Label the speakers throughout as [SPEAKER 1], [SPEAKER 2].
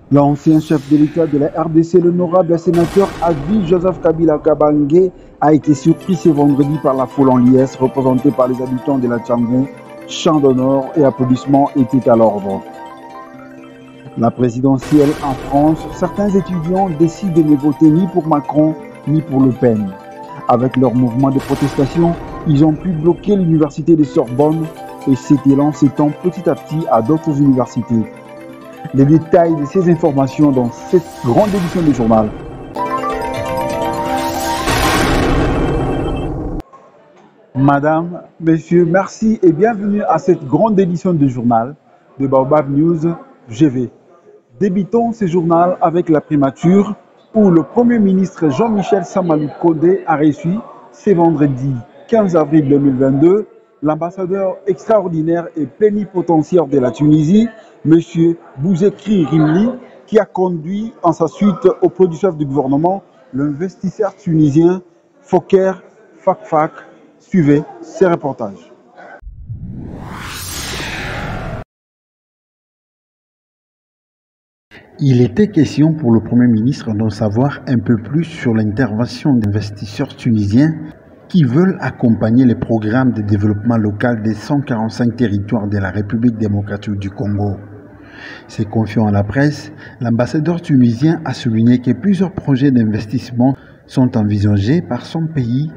[SPEAKER 1] L'ancien chef de l'État de la RDC, l'honorable sénateur Adi Joseph Kabila Kabange, a été surpris ce vendredi par la foule en liesse représentée par les habitants de la Tchangou. Chants d'honneur et applaudissements étaient à l'ordre. La présidentielle en France, certains étudiants décident de ne voter ni pour Macron ni pour Le Pen. Avec leur mouvement de protestation, ils ont pu bloquer l'université de Sorbonne et cet élan s'étend petit à petit à d'autres universités. Les détails de ces informations dans cette grande édition du journal. Madame, Messieurs, merci et bienvenue à cette grande édition du journal de Baobab News GV. Débutons ce journal avec la primature où le Premier ministre Jean-Michel Samalou Kodé a reçu ce vendredi 15 avril 2022 l'ambassadeur extraordinaire et plénipotentiaire de la Tunisie, M. Bouzekri Rimli, qui a conduit en sa suite auprès du chef du gouvernement l'investisseur tunisien Fokker Fakfak. Suivez ces reportages.
[SPEAKER 2] Il était question pour le Premier ministre d'en savoir un peu plus sur l'intervention d'investisseurs tunisiens qui veulent accompagner les programmes de développement local des 145 territoires de la République démocratique du Congo. Se confiant à la presse, l'ambassadeur tunisien a souligné que plusieurs projets d'investissement sont envisagés par son pays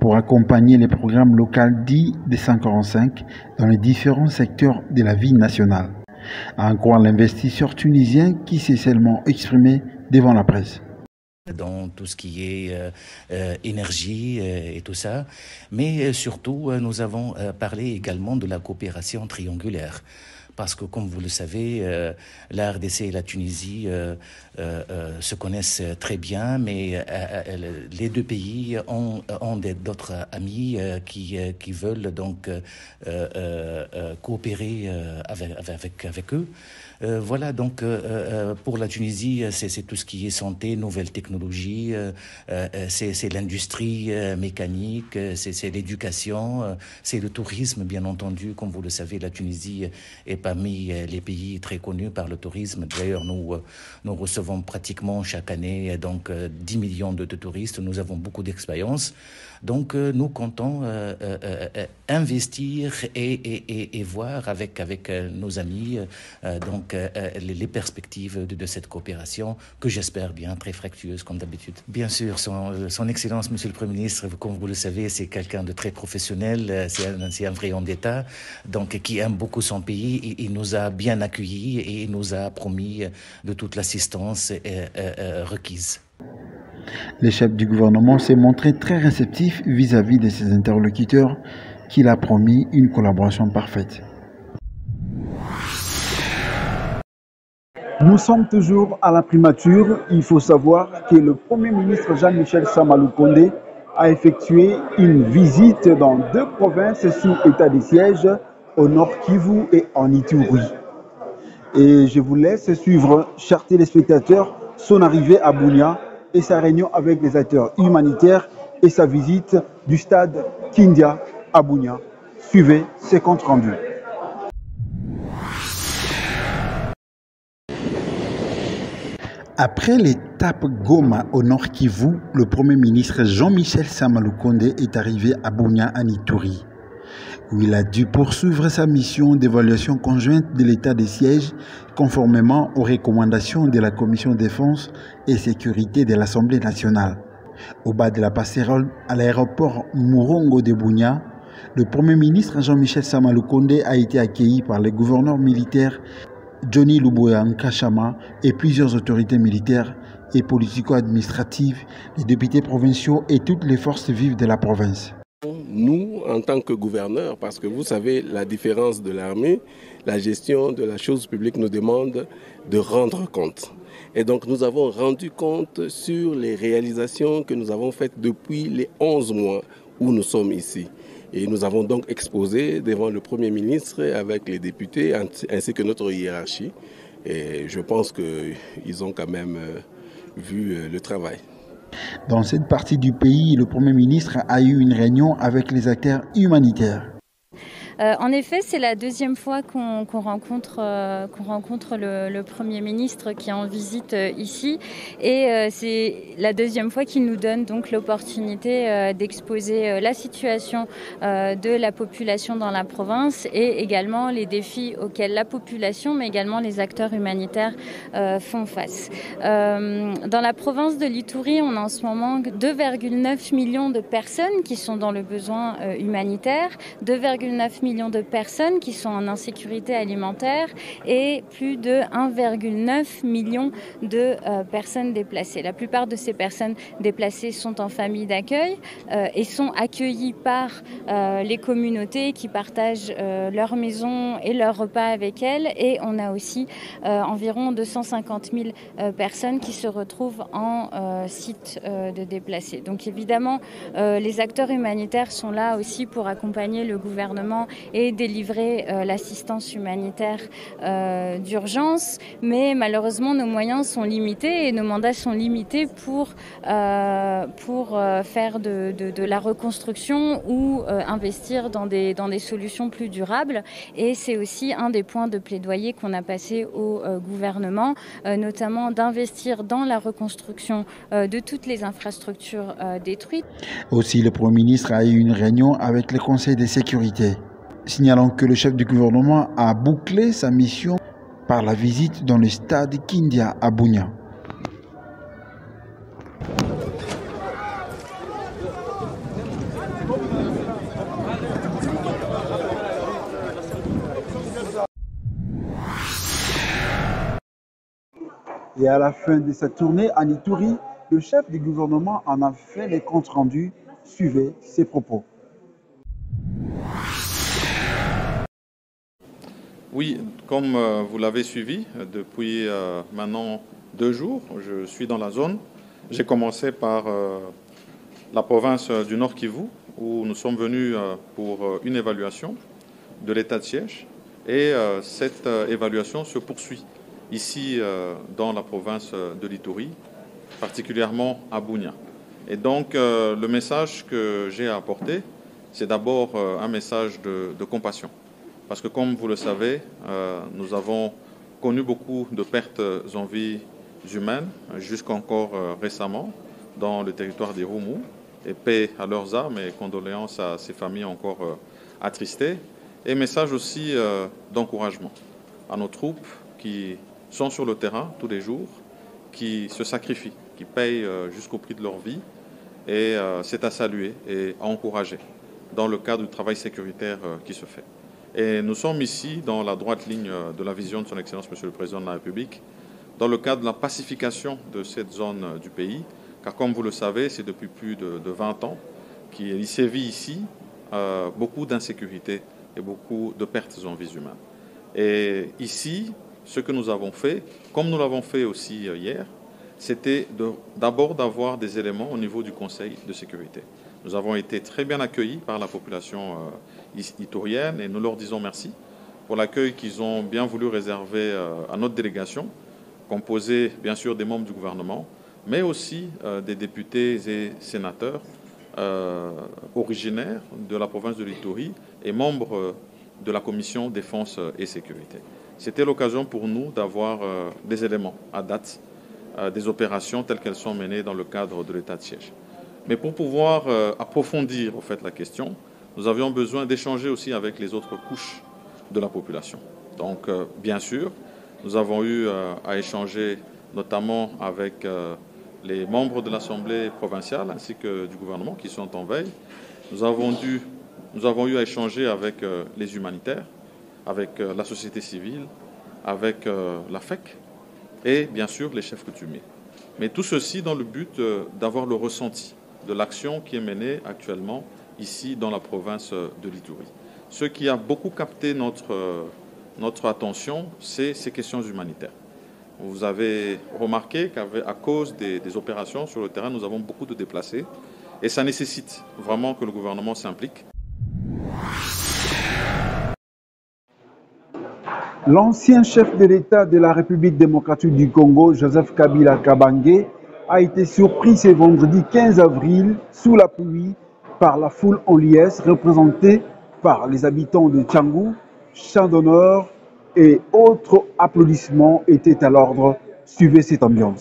[SPEAKER 2] pour accompagner les programmes locaux dits des 145 dans les différents secteurs de la vie nationale. À en croire l'investisseur tunisien qui s'est seulement exprimé devant la presse.
[SPEAKER 3] Dans tout ce qui est énergie et tout ça, mais surtout nous avons parlé également de la coopération triangulaire. Parce que, comme vous le savez, la RDC et la Tunisie se connaissent très bien, mais les deux pays ont d'autres amis qui veulent donc coopérer avec eux. Voilà, donc pour la Tunisie, c'est tout ce qui est santé, nouvelles technologies, c'est l'industrie mécanique, c'est l'éducation, c'est le tourisme, bien entendu. Comme vous le savez, la Tunisie est parmi les pays très connus par le tourisme. D'ailleurs, nous recevons pratiquement chaque année donc 10 millions de touristes. Nous avons beaucoup d'expérience. Donc, nous comptons investir et voir avec nos amis donc les perspectives de cette coopération que j'espère bien très fructueuse comme d'habitude. Bien sûr, son Excellence, Monsieur le Premier ministre, comme vous le savez, c'est quelqu'un de très professionnel, c'est un vrai homme d'État, donc qui aime beaucoup son pays. Il nous a bien accueillis et il nous a promis de toute l'assistance requise.
[SPEAKER 2] Le chef du gouvernement s'est montré très réceptif vis-à-vis de ses interlocuteurs, qu'il a promis une collaboration parfaite.
[SPEAKER 1] Nous sommes toujours à la primature. Il faut savoir que le Premier ministre Jean-Michel Samalou Kodé a effectué une visite dans deux provinces sous état de siège, au Nord Kivu et en Ituri. Et je vous laisse suivre, chers téléspectateurs, son arrivée à Bunia et sa réunion avec les acteurs humanitaires et sa visite du stade Kindia à Bunia. Suivez ces comptes rendus.
[SPEAKER 2] Après l'étape Goma au Nord Kivu, le Premier ministre Jean-Michel Samalou Kodé est arrivé à Bunia en Ituri, où il a dû poursuivre sa mission d'évaluation conjointe de l'état des sièges conformément aux recommandations de la Commission défense et sécurité de l'Assemblée nationale. Au bas de la passerelle à l'aéroport Murongo de Bunia, le Premier ministre Jean-Michel Samalou Kodé a été accueilli par les gouverneurs militaires Johnny Luboya Nkashama et plusieurs autorités militaires et politico-administratives, les députés provinciaux et toutes les forces vives de la province.
[SPEAKER 4] Nous, en tant que gouverneurs, parce que vous savez, la différence de l'armée, la gestion de la chose publique nous demande de rendre compte. Et donc nous avons rendu compte sur les réalisations que nous avons faites depuis les 11 mois où nous sommes ici. Et nous avons donc exposé devant le Premier ministre avec les députés ainsi que notre hiérarchie. Et je pense qu'ils ont quand même vu le travail.
[SPEAKER 2] Dans cette partie du pays, le Premier ministre a eu une réunion avec les acteurs humanitaires.
[SPEAKER 5] En effet, c'est la deuxième fois qu'on rencontre le Premier ministre qui est en visite ici, et c'est la deuxième fois qu'il nous donne donc l'opportunité d'exposer la situation de la population dans la province et également les défis auxquels la population, mais également les acteurs humanitaires font face. Dans la province de l'Ituri, on a en ce moment 2,9 millions de personnes qui sont dans le besoin humanitaire, 2,9 millions de personnes qui sont en insécurité alimentaire et plus de 1,9 million de personnes déplacées. La plupart de ces personnes déplacées sont en famille d'accueil et sont accueillies par les communautés qui partagent leur maison et leurs repas avec elles. Et on a aussi environ 250 000 personnes qui se retrouvent en site de déplacés. Donc évidemment, les acteurs humanitaires sont là aussi pour accompagner le gouvernement et délivrer l'assistance humanitaire d'urgence. Mais malheureusement, nos moyens sont limités et nos mandats sont limités pour faire de la reconstruction ou investir dans des solutions plus durables. Et c'est aussi un des points de plaidoyer qu'on a passé au gouvernement, notamment d'investir dans la reconstruction de toutes les infrastructures détruites.
[SPEAKER 2] Aussi, le Premier ministre a eu une réunion avec le Conseil de sécurité, signalant que le chef du gouvernement a bouclé sa mission par la visite dans le stade Kindia à Bunia.
[SPEAKER 1] Et à la fin de cette tournée en Ituri, le chef du gouvernement en a fait les comptes rendus. Suivez ses propos.
[SPEAKER 6] Oui, comme vous l'avez suivi depuis maintenant 2 jours, je suis dans la zone. J'ai commencé par la province du Nord Kivu, où nous sommes venus pour une évaluation de l'état de siège. Et cette évaluation se poursuit ici dans la province de l'Ituri, particulièrement à Bunia. Et donc le message que j'ai à apporter, c'est d'abord un message de compassion. Parce que comme vous le savez, nous avons connu beaucoup de pertes en vie humaines, jusqu'encore récemment, dans le territoire des Roumu. Et paix à leurs âmes et condoléances à ces familles encore attristées. Et message aussi d'encouragement à nos troupes qui sont sur le terrain tous les jours, qui se sacrifient, qui payent jusqu'au prix de leur vie. Et c'est à saluer et à encourager dans le cadre du travail sécuritaire qui se fait. Et nous sommes ici dans la droite ligne de la vision de son Excellence Monsieur le Président de la République, dans le cadre de la pacification de cette zone du pays, car comme vous le savez, c'est depuis plus de 20 ans qu'il sévit ici beaucoup d'insécurité et beaucoup de pertes en vies humaines. Et ici, ce que nous avons fait, comme nous l'avons fait aussi hier, c'était d'abord d'avoir des éléments au niveau du Conseil de sécurité. Nous avons été très bien accueillis par la population iturienne et nous leur disons merci pour l'accueil qu'ils ont bien voulu réserver à notre délégation, composée bien sûr des membres du gouvernement, mais aussi des députés et sénateurs originaires de la province de l'Ituri et membres de la commission défense et sécurité. C'était l'occasion pour nous d'avoir des éléments à date, des opérations telles qu'elles sont menées dans le cadre de l'état de siège. Mais pour pouvoir approfondir en fait, la question, nous avions besoin d'échanger aussi avec les autres couches de la population. Donc bien sûr, nous avons eu à échanger notamment avec les membres de l'Assemblée provinciale ainsi que du gouvernement qui sont en veille. Nous avons eu à échanger avec les humanitaires, avec la société civile, avec la FEC et bien sûr les chefs coutumiers. Mais tout ceci dans le but d'avoir le ressenti de l'action qui est menée actuellement ici dans la province de l'Ituri. Ce qui a beaucoup capté notre attention, c'est ces questions humanitaires. Vous avez remarqué qu'à cause des opérations sur le terrain, nous avons beaucoup de déplacés et ça nécessite vraiment que le gouvernement s'implique.
[SPEAKER 1] L'ancien chef de l'État de la République démocratique du Congo, Joseph Kabila Kabange, a été surpris ce vendredi 15 avril sous la pluie par la foule en liesse représentée par les habitants de Tchangou, chants d'honneur et autres applaudissements étaient à l'ordre. Suivez cette ambiance.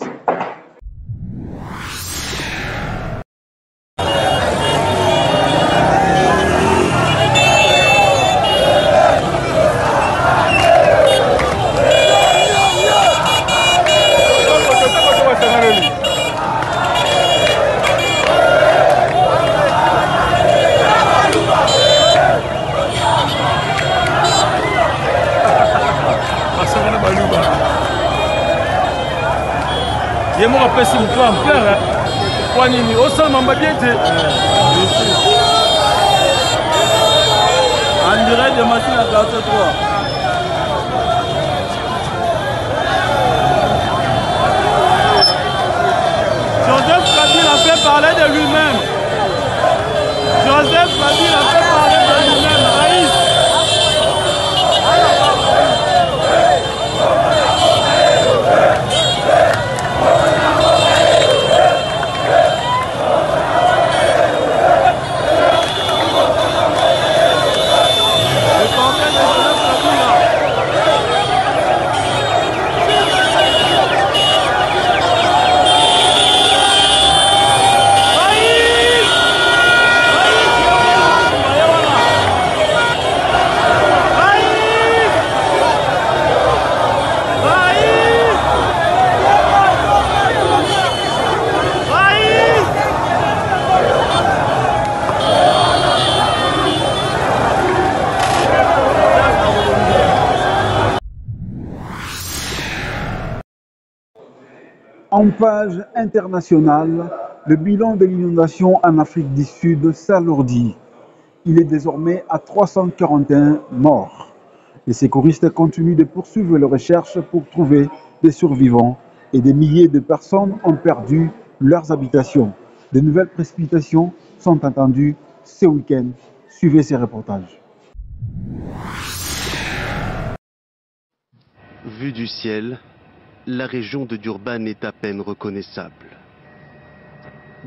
[SPEAKER 7] Je me rappelle si vous pouvez en faire. Au sol, m'a bien été. En direct de machine à 43. Joseph Kabila a fait parler de lui-même. Joseph Kabila a fait parler de lui-même. Raïs.
[SPEAKER 1] En page internationale, le bilan de l'inondation en Afrique du Sud s'alourdit. Il est désormais à 341 morts. Les secouristes continuent de poursuivre leurs recherches pour trouver des survivants et des milliers de personnes ont perdu leurs habitations. De nouvelles précipitations sont attendues ce week-end. Suivez ces reportages.
[SPEAKER 8] Vue du ciel, la région de Durban est à peine reconnaissable.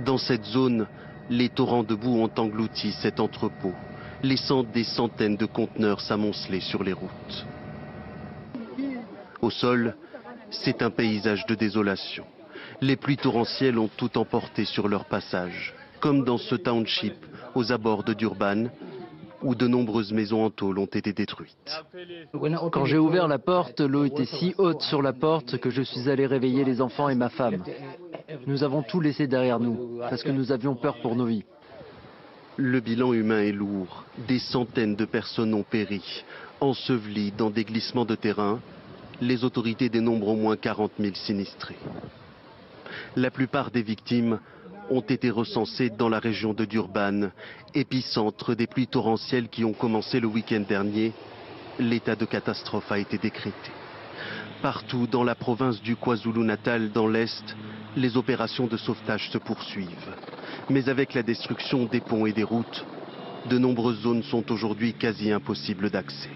[SPEAKER 8] Dans cette zone, les torrents de boue ont englouti cet entrepôt, laissant des centaines de conteneurs s'amonceler sur les routes. Au sol, c'est un paysage de désolation. Les pluies torrentielles ont tout emporté sur leur passage, comme dans ce township aux abords de Durban, où de nombreuses maisons en tôle ont été détruites.
[SPEAKER 9] Quand j'ai ouvert la porte, l'eau était si haute sur la porte que je suis allé réveiller les enfants et ma femme. Nous avons tout laissé derrière nous, parce que nous avions peur pour nos vies.
[SPEAKER 8] Le bilan humain est lourd. Des centaines de personnes ont péri, ensevelies dans des glissements de terrain. Les autorités dénombrent au moins 40 000 sinistrés. La plupart des victimes ont été recensés dans la région de Durban, épicentre des pluies torrentielles qui ont commencé le week-end dernier. L'état de catastrophe a été décrété. Partout dans la province du KwaZulu-Natal, dans l'Est, les opérations de sauvetage se poursuivent. Mais avec la destruction des ponts et des routes, de nombreuses zones sont aujourd'hui quasi impossibles d'accès.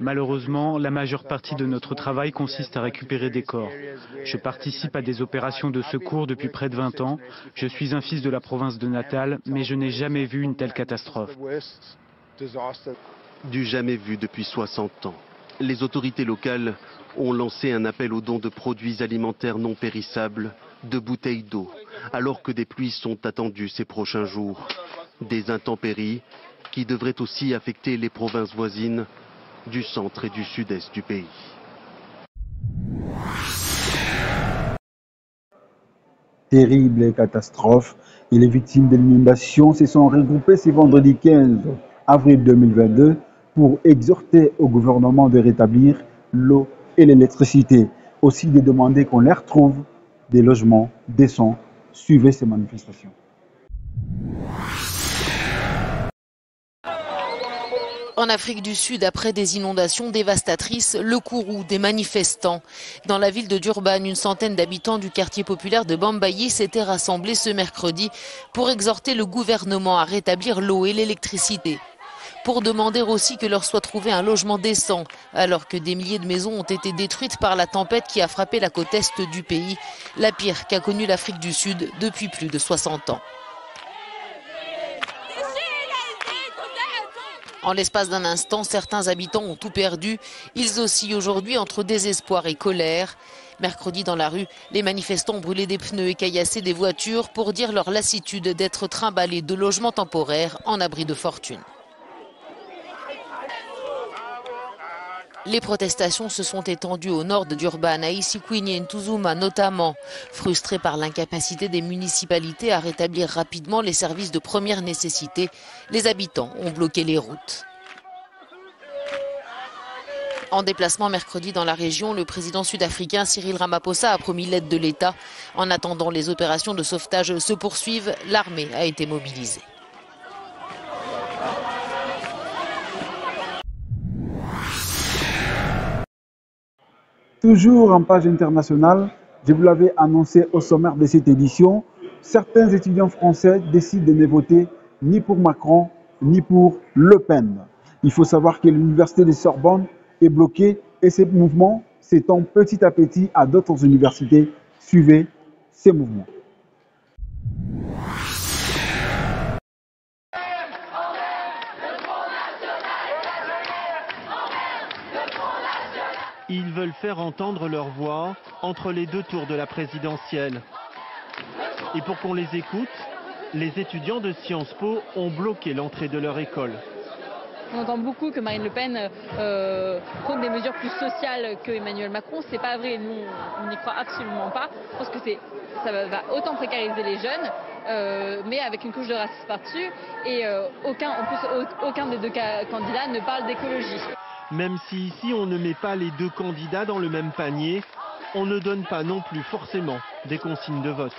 [SPEAKER 10] Malheureusement, la majeure partie de notre travail consiste à récupérer des corps. Je participe à des opérations de secours depuis près de 20 ans. Je suis un fils de la province de Natal, mais je n'ai jamais vu une telle catastrophe.
[SPEAKER 8] Du jamais vu depuis 60 ans. Les autorités locales ont lancé un appel aux dons de produits alimentaires non périssables, de bouteilles d'eau, alors que des pluies sont attendues ces prochains jours. Des intempéries qui devraient aussi affecter les provinces voisines du centre et du sud-est du pays.
[SPEAKER 1] Terrible catastrophe et les victimes de l'inondation se sont regroupées ce vendredi 15 avril 2022 pour exhorter au gouvernement de rétablir l'eau et l'électricité, aussi de demander qu'on leur trouve des logements décents. Suivez ces manifestations.
[SPEAKER 11] En Afrique du Sud, après des inondations dévastatrices, le courroux des manifestants. Dans la ville de Durban, une centaine d'habitants du quartier populaire de Bambaye s'étaient rassemblés ce mercredi pour exhorter le gouvernement à rétablir l'eau et l'électricité. Pour demander aussi que leur soit trouvé un logement décent, alors que des milliers de maisons ont été détruites par la tempête qui a frappé la côte est du pays, la pire qu'a connue l'Afrique du Sud depuis plus de 60 ans. En l'espace d'un instant, certains habitants ont tout perdu. Ils oscillent aujourd'hui entre désespoir et colère. Mercredi, dans la rue, les manifestants ont brûlé des pneus et caillassé des voitures pour dire leur lassitude d'être trimballés de logements temporaires en abri de fortune. Les protestations se sont étendues au nord de Durban, à Isikwini et Ntuzuma notamment. Frustrés par l'incapacité des municipalités à rétablir rapidement les services de première nécessité, les habitants ont bloqué les routes. En déplacement mercredi dans la région, le président sud-africain Cyril Ramaphosa a promis l'aide de l'État. En attendant, les opérations de sauvetage se poursuivent. L'armée a été mobilisée.
[SPEAKER 1] Toujours en page internationale, je vous l'avais annoncé au sommaire de cette édition, certains étudiants français décident de ne voter ni pour Macron ni pour Le Pen. Il faut savoir que l'université de Sorbonne est bloquée et ce mouvement s'étend petit à petit à d'autres universités. Suivez ces mouvements.
[SPEAKER 12] Ils veulent faire entendre leur voix entre les deux tours de la présidentielle. Et pour qu'on les écoute, les étudiants de Sciences Po ont bloqué l'entrée de leur école.
[SPEAKER 13] On entend beaucoup que Marine Le Pen prône des mesures plus sociales que Emmanuel Macron. C'est pas vrai, nous on n'y croit absolument pas. Je pense que ça va autant précariser les jeunes, mais avec une couche de racisme par-dessus. Et aucun des deux candidats ne parle d'écologie.
[SPEAKER 12] Même si ici on ne met pas les deux candidats dans le même panier, on ne donne pas non plus forcément des consignes de vote.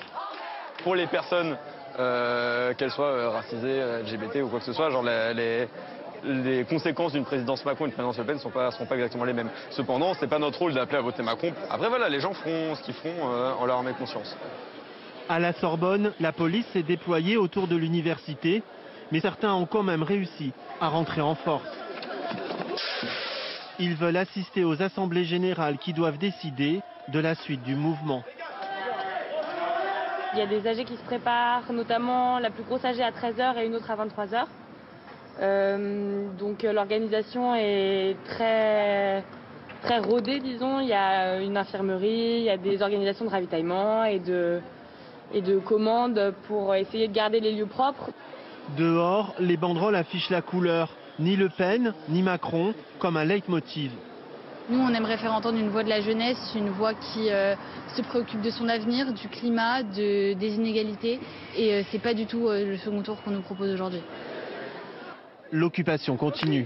[SPEAKER 14] Pour les personnes, qu'elles soient racisées, LGBT ou quoi que ce soit, genre les conséquences d'une présidence Macron et d'une présidence Le Pen ne seront pas exactement les mêmes. Cependant, ce n'est pas notre rôle d'appeler à voter Macron. Après voilà, les gens feront ce qu'ils feront en leur âme et conscience.
[SPEAKER 12] À la Sorbonne, la police s'est déployée autour de l'université, mais certains ont quand même réussi à rentrer en force. Ils veulent assister aux assemblées générales qui doivent décider de la suite du mouvement.
[SPEAKER 15] Il y a des AG qui se préparent, notamment la plus grosse AG à 13h et une autre à 23h. Donc l'organisation est très rodée, disons. Il y a une infirmerie, il y a des organisations de ravitaillement et de commandes pour essayer de garder les lieux propres.
[SPEAKER 12] Dehors, les banderoles affichent la couleur. Ni Le Pen, ni Macron, comme un leitmotiv.
[SPEAKER 16] Nous, on aimerait faire entendre une voix de la jeunesse, une voix qui se préoccupe de son avenir, du climat, des inégalités. Et c'est pas du tout le second tour qu'on nous propose aujourd'hui.
[SPEAKER 12] L'occupation continue.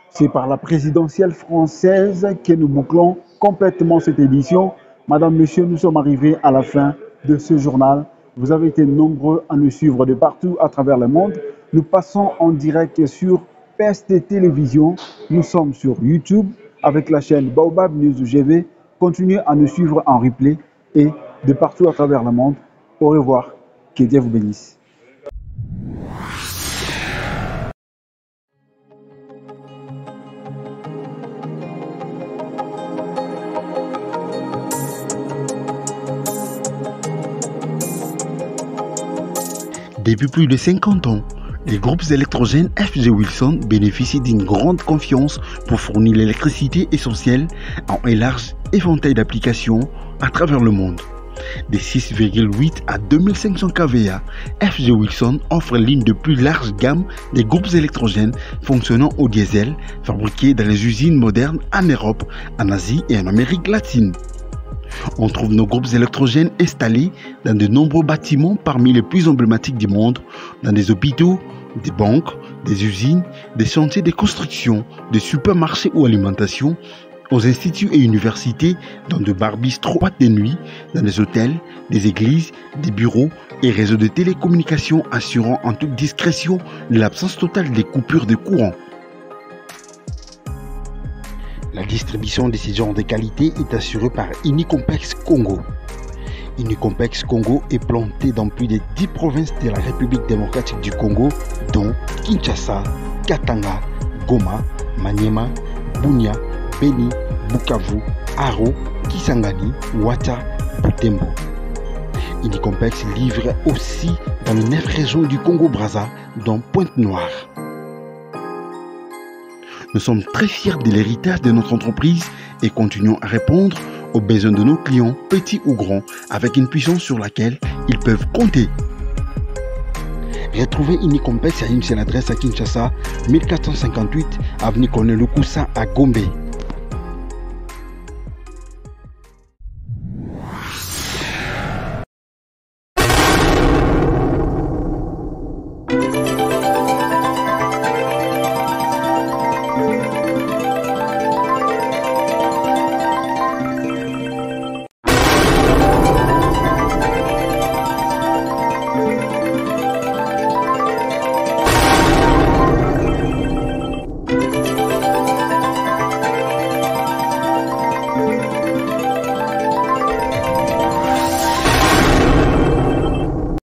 [SPEAKER 1] C'est par la présidentielle française que nous bouclons complètement cette édition. Madame, Monsieur, nous sommes arrivés à la fin de ce journal. Vous avez été nombreux à nous suivre de partout à travers le monde. Nous passons en direct sur PST Télévision. Nous sommes sur YouTube avec la chaîne Baobab News GV. Continuez à nous suivre en replay et de partout à travers le monde. Au revoir. Que Dieu vous bénisse.
[SPEAKER 2] Depuis plus de 50 ans, les groupes électrogènes FG Wilson bénéficient d'une grande confiance pour fournir l'électricité essentielle en un large éventail d'applications à travers le monde. De 6,8 à 2500 kVA, FG Wilson offre l'une des plus larges gammes des groupes électrogènes fonctionnant au diesel, fabriqués dans les usines modernes en Europe, en Asie et en Amérique latine. On trouve nos groupes électrogènes installés dans de nombreux bâtiments parmi les plus emblématiques du monde, dans des hôpitaux, des banques, des usines, des chantiers de construction, des supermarchés ou alimentation, aux instituts et universités, dans de bars bistrots boîtes de nuit, dans des hôtels, des églises, des bureaux et réseaux de télécommunications assurant en toute discrétion l'absence totale des coupures de courant. La distribution de ces genres de qualité est assurée par Unicompex Congo. Unicompex Congo est planté dans plus de 10 provinces de la République démocratique du Congo, dont Kinshasa, Katanga, Goma, Maniema, Bunia, Beni, Bukavu, Aro, Kisangani, Ouatta, Butembo. Unicompex livre aussi dans les 9 régions du Congo-Brazza, dont Pointe-Noire. Nous sommes très fiers de l'héritage de notre entreprise et continuons à répondre aux besoins de nos clients, petits ou grands, avec une puissance sur laquelle ils peuvent compter. Retrouvez Unicompex à une seule adresse à Kinshasa, 1458 avenue Colonel Loukoussa à Gombe.